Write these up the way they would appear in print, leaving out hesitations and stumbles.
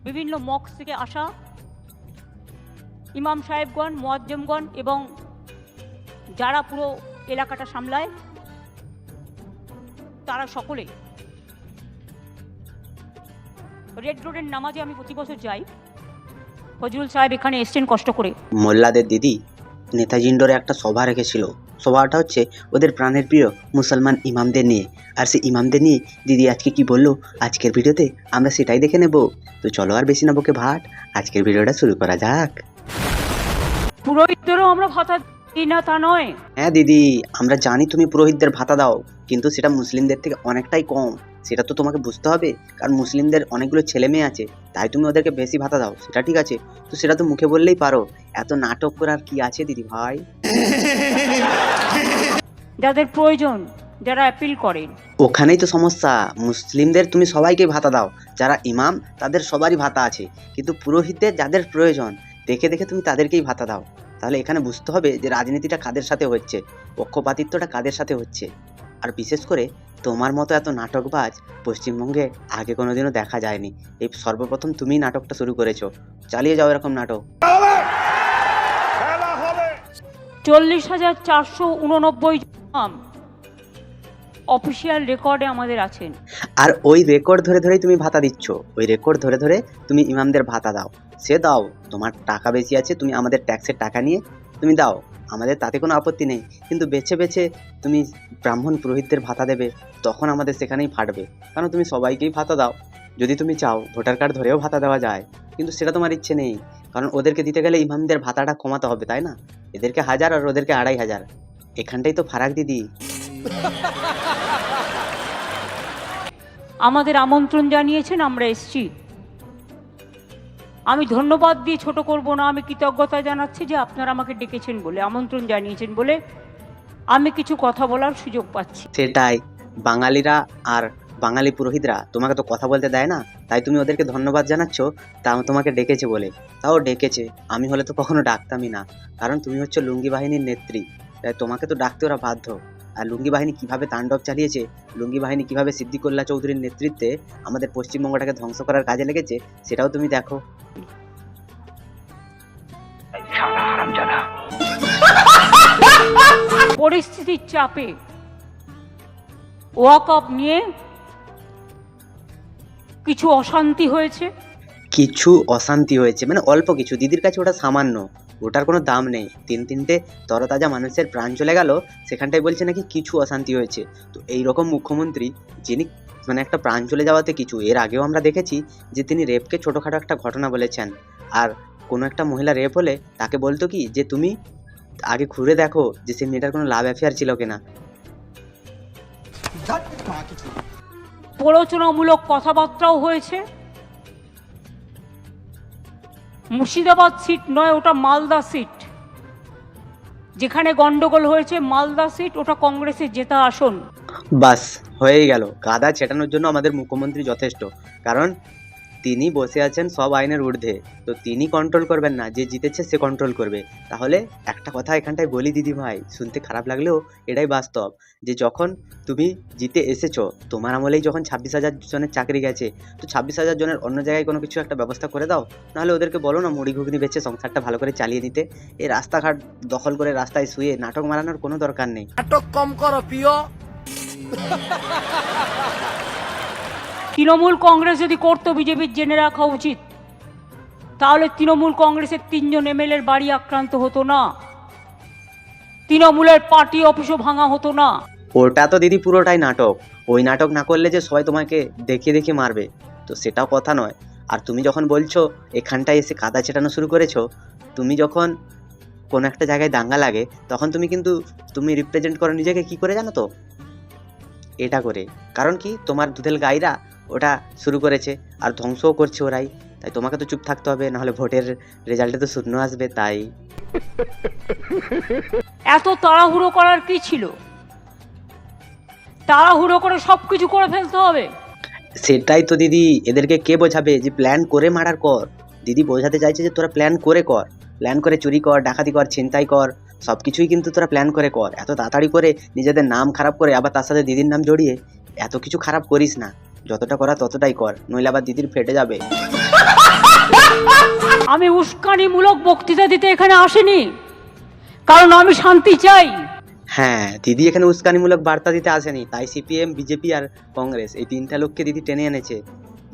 বিভিন্ন মক্স থেকে আসা ইমাম সাহেবগণ, মুয়াজ্জেমগণ এবং যারা পুরো এলাকাটা সামলায় তারা সকলে রেড রোডের নামাজে আমি প্রতি বছর যাই। ফজলুল সাহেব এখানে এসছেন কষ্ট করে। মোল্লাদের দিদি নেতাজি ইন্ডোরে একটা সভা রেখেছিল। সভাটা হচ্ছে ওদের প্রাণের প্রিয় মুসলমান ইমামদের নিয়ে। আর সেই ইমামদের নিয়ে দিদি আজকে কি বললো আজকের ভিডিওতে আমরা সেটাই দেখে নেব। তো চলো আর বেশি না বকে ভাট, আজকের ভিডিওটা শুরু করা যাক। পুরোহিতদেরও আমরা ভাতা দিই না তা নয়। হ্যাঁ দিদি, আমরা জানি তুমি পুরোহিতদের ভাতা দাও, কিন্তু সেটা মুসলিমদের থেকে অনেকটাই কম। সেটা তো তোমাকে বুঝতে হবে, কারণ মুসলিমদের অনেকগুলো ছেলে মেয়ে আছে, তাই তুমি ওদেরকে বেশি ভাতা দাও, সেটা ঠিক আছে। তো সেটা তো মুখে বললেই পারো, এত নাটক করার কি আছে দিদি ভাই? যাদের প্রয়োজন, যারা অ্যাপিল করেন, ওখানেই তো সমস্যা। মুসলিমদের তুমি সবাইকে ভাতা দাও, যারা ইমাম তাদের সবারই ভাতা আছে, কিন্তু পুরোহিতদের যাদের প্রয়োজন দেখে দেখে তুমি তাদেরকেই ভাতা দাও। তাহলে এখানে বুঝতে হবে যে রাজনীতিটা কাদের সাথে হচ্ছে, পক্ষপাতিত্বটা কাদের সাথে হচ্ছে। আর বিশেষ করে তোমার মতো এত নাটকবাজ পশ্চিমবঙ্গে আগে কোনোদিনও দেখা যায়নি। এই সর্বপ্রথম তুমিই নাটকটা শুরু করেছো, চালিয়ে যাও এরকম নাটক। 40,489 জন অফিসিয়াল রেকর্ডে আমাদের আছেন। আর ওই রেকর্ড ধরে ধরেই তুমি ভাতা দিচ্ছ, ওই রেকর্ড ধরে ধরে তুমি ইমামদের ভাতা দাও। সে দাও, তোমার টাকা বেশি আছে, তুমি আমাদের ট্যাক্সের টাকা নিয়ে তুমি দাও, আমাদের তাতে কোনো আপত্তি নেই। কিন্তু বেছে বেছে তুমি ব্রাহ্মণ পুরোহিতদের ভাতা দেবে, তখন আমাদের সেখানেই ফাটবে। কারণ তুমি সবাইকেই ভাতা দাও। যদি তুমি চাও ভোটার কার্ড ধরেও ভাতা দেওয়া যায়, কিন্তু সেটা তোমার ইচ্ছে নেই, কারণ ওদেরকে দিতে গেলে ইমামদের ভাতাটা কমাতে হবে, তাই না? এদেরকে 1000 আর ওদেরকে 2500, এখানটাই তো ফারাক দিদি। আমাদের আমন্ত্রণ জানিয়েছেন, আমরা এসছি। আমি ধন্যবাদ দিয়ে ছোট করব না, আমি কৃতজ্ঞতা জানাচ্ছি যে আপনারা আমাকে ডেকেছেন বলে, আমন্ত্রণ জানিয়েছেন বলে আমি কিছু কথা বলার সুযোগ পাচ্ছি। সেটাই, বাঙালিরা আর বাঙালি পুরোহিতরা তোমাকে তো কথা বলতে দেয় না, তাই তুমি ওদেরকে ধন্যবাদ জানাচ্ছ, তাও তোমাকে ডেকেছে বলে। তাও ডেকেছে, আমি হলে তো কখনো ডাকতামই না, কারণ তুমি হচ্ছে লুঙ্গি বাহিনীর নেত্রী, তাই তোমাকে তো ডাকতে ওরা বাধ্য। আর লুঙ্গি বাহিনী কিভাবে তাণ্ডব চালিয়েছে, লুঙ্গি বাহিনী কিভাবে সিদ্দিকুল্লাহ চৌধুরীর নেতৃত্বে আমাদের পশ্চিমবঙ্গটাকে ধ্বংস করার কাজে লেগেছে, সেটাও তুমি দেখো। পরিস্থিতির চাপে ওয়াকআপ নিয়ে কিছু অশান্তি হয়েছে। কিছু অশান্তি হয়েছে মানে অল্প কিছু, দিদির কাছে ওটা সামান্য, ওটার কোনো দাম নেই। তিনটে তরতাজা মানুষের প্রাণ চলে গেল, সেখানটায় বলছে নাকি কিছু অশান্তি হয়েছে। তো এইরকম মুখ্যমন্ত্রী, যিনি মানে একটা প্রাণ চলে যাওয়াতে কিছু, এর আগেও আমরা দেখেছি যে তিনি রেপকে ছোটোখাটো একটা ঘটনা বলেছেন। আর কোনো একটা মহিলা রেপ হলে তাকে বলতো কি যে তুমি আগে ঘুরে দেখো যে সেই মেয়েটার কোনো লাভ অ্যাফেয়ার ছিল কিনা। প্ররোচনামূলক কথাবার্তাও হয়েছে। মুর্শিদাবাদ সিট নয়, ওটা মালদা সিট। যেখানে গন্ডগোল হয়েছে মালদা সিট, ওটা কংগ্রেসের জেতা আসন। বাস হয়েই গেল, কাদা ছেটানোর জন্য আমাদের মুখ্যমন্ত্রী যথেষ্ট, কারণ তিনি বসে আছেন সব আইনের ঊর্ধ্বে। তো তিনি কন্ট্রোল করবেন না, যে জিতেছে সে কন্ট্রোল করবে। তাহলে একটা কথা এখানটায় বলি দিদি ভাই, শুনতে খারাপ লাগলেও এটাই বাস্তব, যে যখন তুমি জিতে এসেছো, তোমার আমলেই যখন 26,000 জনের চাকরি গেছে, তো 26,000 জনের অন্য জায়গায় কোনো কিছু একটা ব্যবস্থা করে দাও। নাহলে ওদেরকে বলো না মুড়ি ঘুগনি বেচে সংসারটা ভালো করে চালিয়ে নিতে। এই রাস্তাঘাট দখল করে রাস্তায় শুয়ে নাটক মারানোর কোনো দরকার নেই। নাটক কম করো প্রিয়। তৃণমূল কংগ্রেস যদি করতো, বিজেপির জেনে রাখা উচিত, তাহলে তৃণমূল কংগ্রেসের 3 জন এমএলএর বাড়ি আক্রান্ত হতো না, তৃণমূলের পার্টি অফিসও ভাঙা হতো না। ওটা তো দিদি পুরোটাই নাটক। ওই নাটক না করলে যে সবাই তোমাকে দেখিয়ে দেখিয়ে মারবে, তো সেটাও কথা নয়। আর তুমি যখন বলছো এখানটায় এসে কাদা ছেটানো শুরু করেছো, তুমি যখন কোনো একটা জায়গায় দাঙ্গা লাগে, তখন তুমি রিপ্রেজেন্ট করো নিজেকে কি করে জানো তো? এটা করে, কারণ কি তোমার দুধেল গাইরা ওটা শুরু করেছে আর ধ্বংসও করছে ওরাই, তাই তোমাকে তো চুপ থাকতে হবে, নাহলে ভোটের রেজাল্টে তো শূন্য আসবে। তাই এত তাড়াহুড়ো করার কি ছিল? তাড়াহুড়ো করে সবকিছু করে ফেলতে হবে? সেটাই তো দিদি, এদেরকে কে বোঝাবে যে প্ল্যান করে মারার কর? দিদি বোঝাতে চাইছে যে তোরা প্ল্যান করে কর, প্ল্যান করে চুরি কর, ডাকাতি কর, ছিনতাই কর, সব কিছুই কিন্তু তোরা প্ল্যান করে কর। এত তাড়াতাড়ি করে নিজেদের নাম খারাপ করে আবার তার সাথে দিদির নাম জড়িয়ে এত কিছু খারাপ করিস না। যতটা করা ততটাই কর, নইলে আবার দিদির ফেটে যাবে। আমি উস্কানিমূলক বক্তৃতা দিতে এখানে আসিনি, কারণ আমি শান্তি চাই। হ্যাঁ, দিদি এখানে উস্কানিমূলক বার্তা দিতে আসেনি, তাই সিপিএম, বিজেপি আর কংগ্রেস এই তিনটা লোককে দিদি টেনে এনেছে।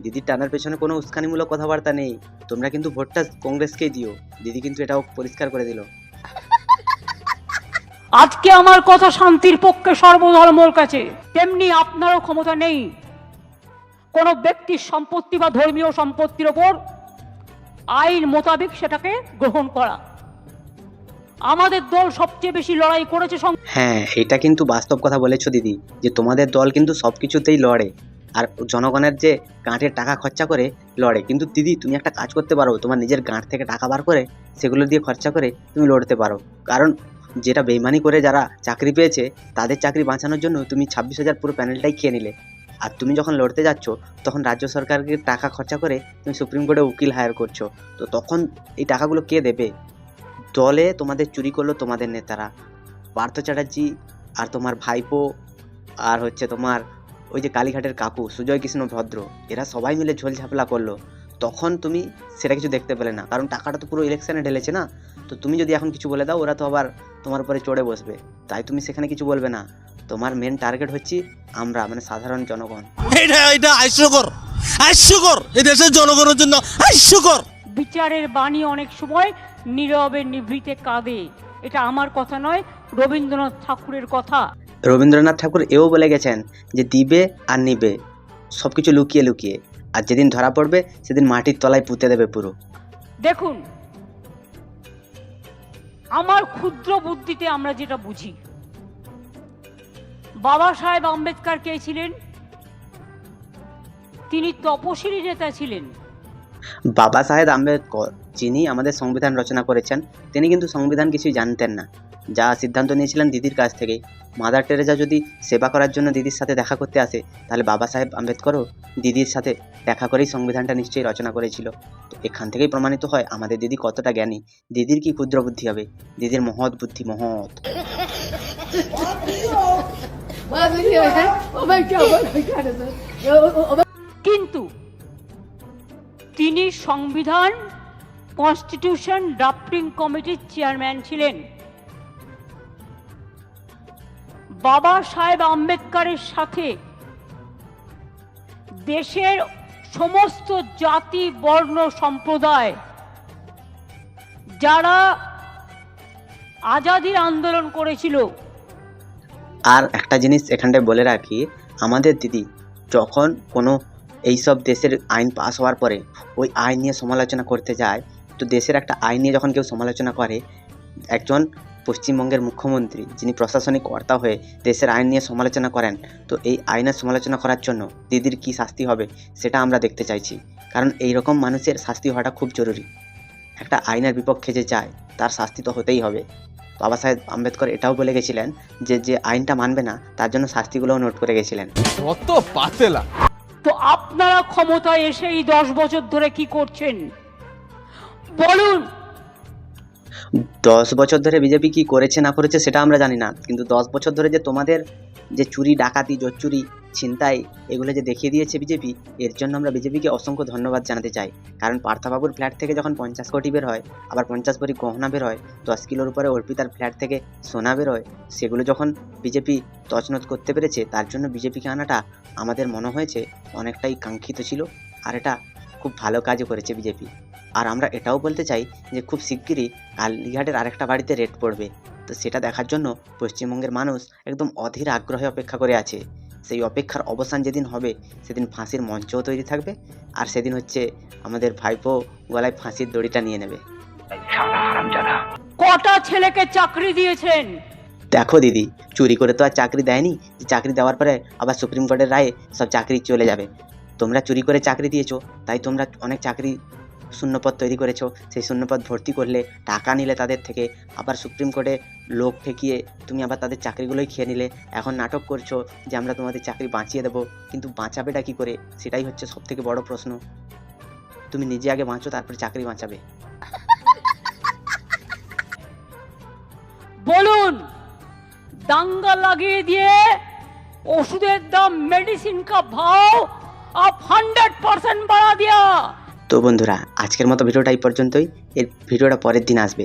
দিদির টানার পেছনে কোনো উস্কানিমূলক কথাবার্তা নেই। তোমরা কিন্তু ভোটটা কংগ্রেসকেই দিও, দিদি কিন্তু এটাও পরিষ্কার করে দিল। আজকে আমার কথা শান্তির পক্ষে সর্বধর্মর কাছে, তেমনি আপনারও ক্ষমতা নেই কোনো ব্যক্তির সম্পত্তি বা ধর্মীয় সম্পত্তির ওপর আইন মোতাবেক সেটাকে গ্রহণ করা। আমাদের দল সবচেয়ে বেশি লড়াই করেছে। হ্যাঁ, এটা কিন্তু বাস্তব কথা বলেছো দিদি, যে তোমাদের দল কিন্তু সব কিছুতেই লড়ে আর জনগণের যে গাঁটের টাকা খরচা করে লড়ে। কিন্তু দিদি তুমি একটা কাজ করতে পারো, তোমার নিজের গাঁট থেকে টাকা বার করে সেগুলো দিয়ে খরচা করে তুমি লড়তে পারো। কারণ যেটা বেইমানি করে যারা চাকরি পেয়েছে তাদের চাকরি বাঁচানোর জন্য তুমি 26,000 পুরো প্যানেলটাই খেয়ে নিলে। আর তুমি যখন লড়তে যাচ্ছ তখন রাজ্য সরকারকে টাকা খরচা করে তুমি সুপ্রিম কোর্টে উকিল হায়ার করছো, তো তখন এই টাকাগুলো কে দেবে? দলে তোমাদের চুরি করলো তোমাদের নেতারা, পার্থ চ্যাটার্জি আর তোমার ভাইপো আর হচ্ছে তোমার ওই যে কালীঘাটের কাকু সুজয় কৃষ্ণ ভদ্র, এরা সবাই মিলে ঝোল ঝাপলা করলো। তখন তুমি সেটা কিছু দেখতে পেলে না, কারণ টাকাটা তো পুরো ইলেকশনে ঢেলেছে না। তো তুমি যদি এখন কিছু বলে দাও ওরা তো আবার তোমার উপরে চড়ে বসবে, তাই তুমি সেখানে কিছু বলবে না। তোমার মেন টার্গেট হচ্ছে আমরা, মানে সাধারণ জনগণ। এটা হাস্যকর এই দেশের জনগণের জন্য হাস্যকর। বিচারের বাণী অনেক সময় নীরবে নিভৃতে কাঁদে। এটা আমার কথা নয়, রবীন্দ্রনাথ ঠাকুরের কথা। রবীন্দ্রনাথ ঠাকুর এও বলে গেছেন যে দিবে আর নিবে, সব কিছু লুকিয়ে লুকিয়ে, আর যেদিন ধরা পড়বে সেদিন মাটির তলায় পুঁতে দেবে পুরো। দেখুন, আমার ক্ষুদ্র বুদ্ধিতে আমরা যেটা বুঝি, বাবা সাহেব আম্বেদকর কে ছিলেন? তিনি তপশিলি নেতা ছিলেন। বাবা সাহেব আম্বেদকর, যিনি আমাদের সংবিধান রচনা করেছেন, তিনি কিন্তু সংবিধান কিছুই জানতেন না। যা সিদ্ধান্ত নিয়েছিলেন দিদির কাছ থেকেই। মাদার টেরেজা যদি সেবা করার জন্য দিদির সাথে দেখা করতে আসে, তাহলে বাবা সাহেব আম্বেদকরও দিদির সাথে দেখা করেই সংবিধানটা নিশ্চয়ই রচনা করেছিল। তো এখান থেকেই প্রমাণিত হয় আমাদের দিদি কতটা জ্ঞানী। দিদির কি ক্ষুদ্র বুদ্ধি হবে, দিদির মহৎ বুদ্ধি, মহৎ। কিন্তু তিনি সংবিধান কনস্টিটিউশন ড্রাফটিং কমিটির চেয়ারম্যান ছিলেন। বাবা সাহেব আম্বেদকরের সাথে দেশের সমস্ত জাতি, বর্ণ, সম্প্রদায় যারা আজাদির আন্দোলন করেছিল। আর একটা জিনিস এখানটায় বলে রাখি, আমাদের দিদি যখন কোনো এইসব দেশের আইন পাস হওয়ার পরে ওই আইন নিয়ে সমালোচনা করতে যায়, তো দেশের একটা আইন নিয়ে যখন কেউ সমালোচনা করে, একজন পশ্চিমবঙ্গের মুখ্যমন্ত্রী যিনি প্রশাসনিক কর্তা হয়ে দেশের আইন নিয়ে সমালোচনা করেন, তো এই আইনের সমালোচনা করার জন্য দিদির কি শাস্তি হবে সেটা আমরা দেখতে চাইছি। কারণ এই রকম মানুষের শাস্তি হওয়াটা খুব জরুরি। একটা আইনের বিপক্ষে যে যায় তার শাস্তি তো হতেই হবে। বাবা সাহেব আম্বেদকর এটাও বলে গেছিলেন যে যে আইনটা মানবে না তার জন্য শাস্তিগুলোও নোট করে গেছিলেন। কত পাতেলা! তো আপনারা ক্ষমতায় এসে এই 10 বছর ধরে কি করছেন বলুন? 10 বছর ধরে বিজেপি কি করেছে না করেছে সেটা আমরা জানি না, কিন্তু 10 বছর ধরে যে তোমাদের যে চুরি, ডাকাতি, জোচ্চুরি, ছিনতাই এগুলো যে দেখিয়ে দিয়েছে বিজেপি, এর জন্য আমরা বিজেপিকে অসংখ্য ধন্যবাদ জানাতে চাই। কারণ পার্থবাবুর ফ্ল্যাট থেকে যখন 50 কোটি বের হয়, আবার 50 ভরি গহনা বের হয়, 10 কিলোর উপরে অর্পিতার ফ্ল্যাট থেকে সোনা বের হয়, সেগুলো যখন বিজেপি তছনছ করতে পেরেছে, তার জন্য বিজেপিকে আনাটা আমাদের মনে হয়েছে অনেকটাই কাঙ্ক্ষিত ছিল। আর এটা খুব ভালো কাজও করেছে বিজেপি। আর আমরা এটাও বলতে চাই যে খুব শিগগিরই কালীঘাটের আরেকটা বাড়িতে রেড পড়বে, তো সেটা দেখার জন্য পশ্চিমবঙ্গের মানুষ একদম অধীর আগ্রহে অপেক্ষা করে আছে। সেই অপেক্ষার অবসান যেদিন হবে সেদিন ফাঁসির মঞ্চও তৈরি থাকবে, আর সেদিন হচ্ছে আমাদের ভাইপো গলায় ফাঁসির দড়িটা নিয়ে নেবে। কটা ছেলেকে চাকরি দিয়েছেন? দেখো দিদি, চুরি করে তো আর চাকরি দেয়নি যে চাকরি দেওয়ার পরে আবার সুপ্রিম কোর্টের রায়ে সব চাকরি চলে যাবে। তোমরা চুরি করে চাকরি দিয়েছো, তাই তোমরা অনেক চাকরি শূন্যপদ তৈরি করেছো। সেই শূন্যপদ ভর্তি করলে, টাকা নিলে তাদের থেকে, আবার সুপ্রিম কোর্টে লোক ঠেকিয়ে তুমি আবার তাদের চাকরিগুলোই খেয়ে নিলে। এখন নাটক করছো যে আমরা তোমাদের চাকরি বাঁচিয়ে দেবো, কিন্তু বাঁচাবেটা কি করে সেটাই হচ্ছে সব থেকে বড় প্রশ্ন। তুমি নিজে আগে বাঁচো, তারপরে চাকরি বাঁচাবে। বলুন, দাঙ্গা লাগিয়ে দিয়ে ওষুধের দাম, মেডিসিন কা ভাव अब 100% बढ़ा दिया। তো বন্ধুরা আজকের মতো ভিডিওটা এই পর্যন্তই। এর ভিডিওটা পরের দিন আসবে,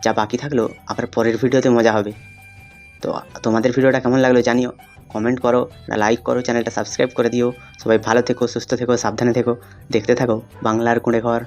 যা বাকি থাকলো আবার পরের ভিডিওতে মজা হবে। তো তোমাদের ভিডিওটা কেমন লাগলো জানিও, কমেন্ট করো, লাইক করো, চ্যানেলটা সাবস্ক্রাইব করে দিও। সবাই ভালো থেকো, সুস্থ থেকো, সাবধানে থেকো, দেখতে থাকো বাংলার কুঁড়ে ঘর।